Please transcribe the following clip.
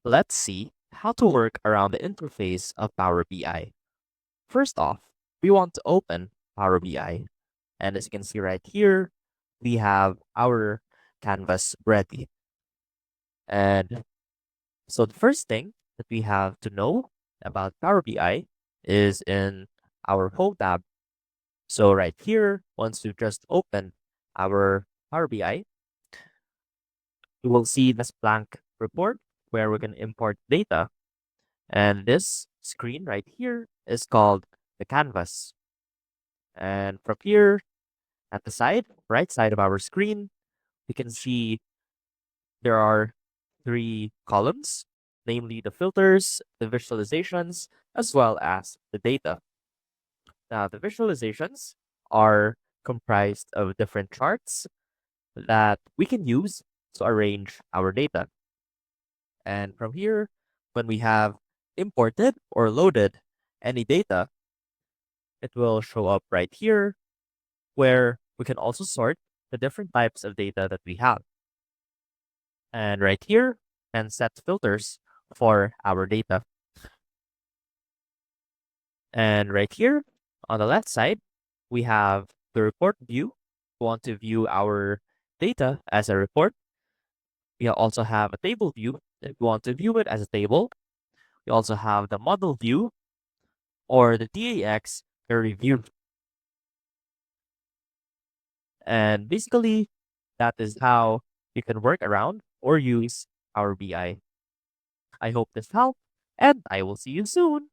Let's see how to work around the interface of Power BI. First off, we want to open Power BI. And as you can see right here, we have our canvas ready. And so the first thing that we have to know about Power BI is in our Home tab. So right here, once you just open our Power BI, you will see this blank report where we're going to import data. And this screen right here is called the canvas. And from here at the side, right side of our screen, we can see there are three columns, namely the filters, the visualizations, as well as the data. Now, the visualizations are comprised of different charts that we can use to arrange our data. And from here, when we have imported or loaded any data, it will show up right here where we can also sort the different types of data that we have. And right here, and set filters for our data. And right here on the left side, we have the report view. We want to view our data as a report. We also have a table view if we want to view it as a table. We also have the model view or the DAX query view. And basically, that is how you can work around or use Power BI. I hope this helped, and I will see you soon.